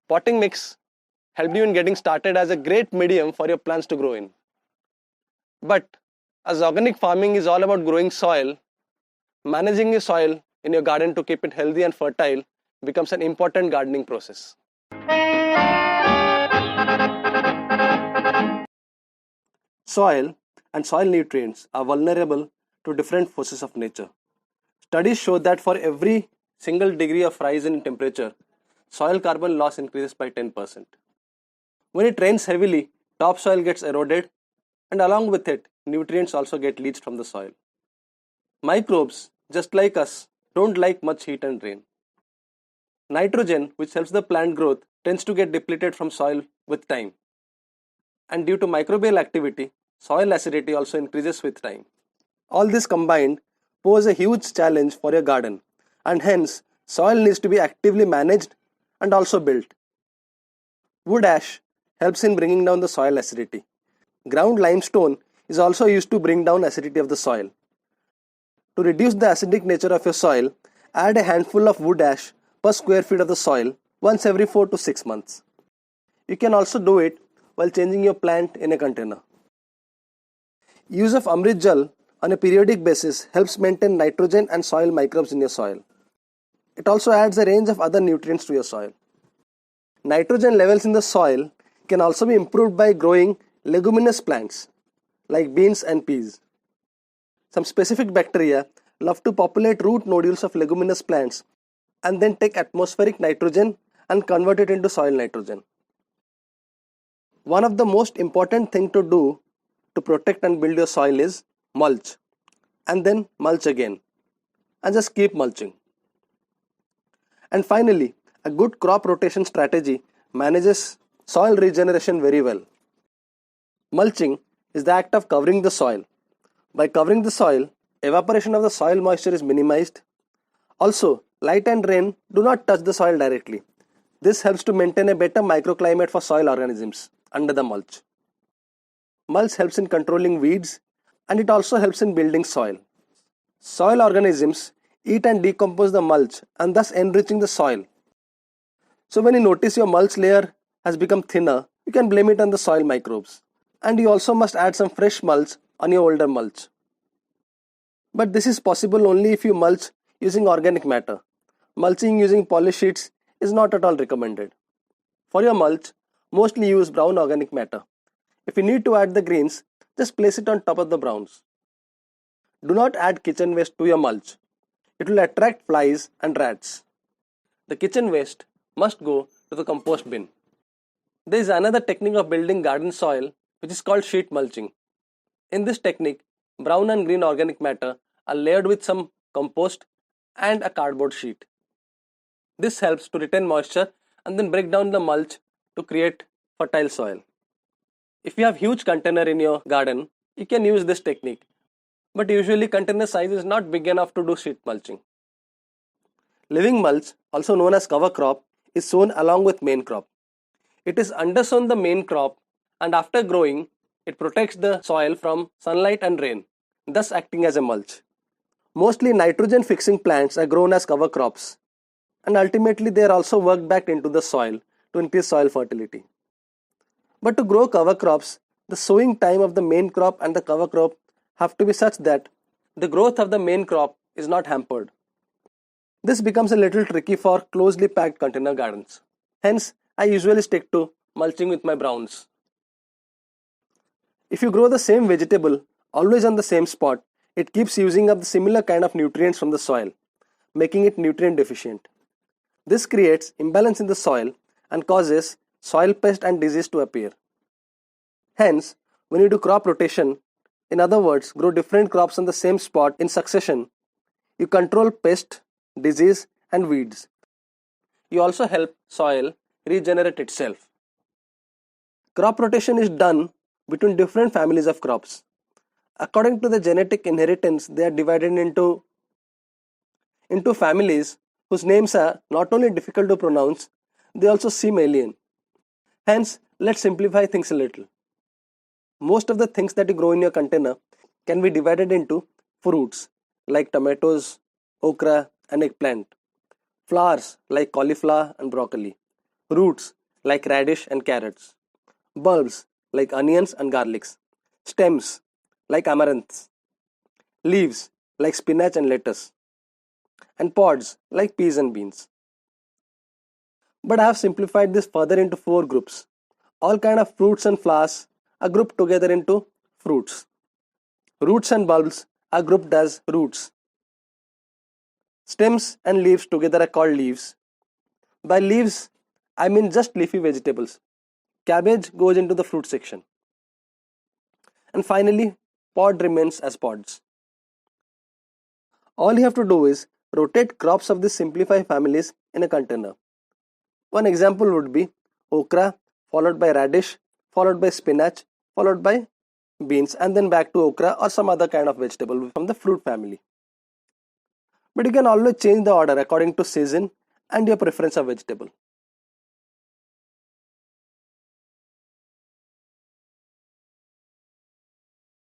Potting mix helped you in getting started as a great medium for your plants to grow in. But as organic farming is all about growing soil, managing your soil in your garden to keep it healthy and fertile becomes an important gardening process. Soil and soil nutrients are vulnerable to different forces of nature. Studies show that for every single degree of rise in temperature, soil carbon loss increases by 10%. When it rains heavily, topsoil gets eroded, and along with it, nutrients also get leached from the soil. Microbes, just like us, don't like much heat and rain. Nitrogen, which helps the plant growth, tends to get depleted from soil with time. And due to microbial activity, soil acidity also increases with time. All this combined pose a huge challenge for your garden, and hence soil needs to be actively managed and also built. Wood ash helps in bringing down the soil acidity. Ground limestone is also used to bring down acidity of the soil. To reduce the acidic nature of your soil, add a handful of wood ash per square feet of the soil once every 4 to 6 months. You can also do it while changing your plant in a container. Use of Amrit Jal on a periodic basis helps maintain nitrogen and soil microbes in your soil. It also adds a range of other nutrients to your soil. Nitrogen levels in the soil can also be improved by growing leguminous plants like beans and peas. Some specific bacteria love to populate root nodules of leguminous plants and then take atmospheric nitrogen and convert it into soil nitrogen. One of the most important things to do to protect and build your soil is mulch, and then mulch again, and just keep mulching. And finally, a good crop rotation strategy manages soil regeneration very well. Mulching is the act of covering the soil. By covering the soil, evaporation of the soil moisture is minimized. Also, light and rain do not touch the soil directly. This helps to maintain a better microclimate for soil organisms under the mulch. Mulch helps in controlling weeds, and it also helps in building soil. Soil organisms eat and decompose the mulch and thus enriching the soil. So when you notice your mulch layer has become thinner, you can blame it on the soil microbes. And you also must add some fresh mulch on your older mulch. But this is possible only if you mulch using organic matter. Mulching using polysheets is not at all recommended. For your mulch, mostly use brown organic matter. If you need to add the greens, just place it on top of the browns. Do not add kitchen waste to your mulch. It will attract flies and rats. The kitchen waste must go to the compost bin. There is another technique of building garden soil which is called sheet mulching. In this technique, brown and green organic matter are layered with some compost and a cardboard sheet. This helps to retain moisture and then break down the mulch to create fertile soil. If you have huge container in your garden, you can use this technique. But usually container size is not big enough to do sheet mulching. Living mulch, also known as cover crop, is sown along with main crop. It is undersown the main crop, and after growing, it protects the soil from sunlight and rain, thus acting as a mulch. Mostly nitrogen fixing plants are grown as cover crops, and ultimately they are also worked back into the soil to increase soil fertility. But to grow cover crops, the sowing time of the main crop and the cover crop have to be such that the growth of the main crop is not hampered. This becomes a little tricky for closely packed container gardens. Hence, I usually stick to mulching with my browns. If you grow the same vegetable always on the same spot, it keeps using up the similar kind of nutrients from the soil, making it nutrient deficient. This creates imbalance in the soil and causes soil pest and disease to appear. Hence, when you do crop rotation, in other words, grow different crops on the same spot in succession, you control pest, disease and weeds. You also help soil regenerate itself. Crop rotation is done between different families of crops. According to the genetic inheritance, they are divided into families whose names are not only difficult to pronounce, they also seem alien. Hence, let's simplify things a little. Most of the things that you grow in your container can be divided into fruits like tomatoes, okra and eggplant, flowers like cauliflower and broccoli, roots like radish and carrots, bulbs like onions and garlics, stems like amaranths, leaves like spinach and lettuce, and pods like peas and beans. But I have simplified this further into four groups. All kind of fruits and flowers are grouped together into fruits. Roots and bulbs are grouped as roots. Stems and leaves together are called leaves. By leaves, I mean just leafy vegetables. Cabbage goes into the fruit section. And finally, pod remains as pods. All you have to do is rotate crops of these simplified families in a container. One example would be okra, followed by radish, followed by spinach, followed by beans, and then back to okra or some other kind of vegetable from the fruit family. But you can always change the order according to season and your preference of vegetable.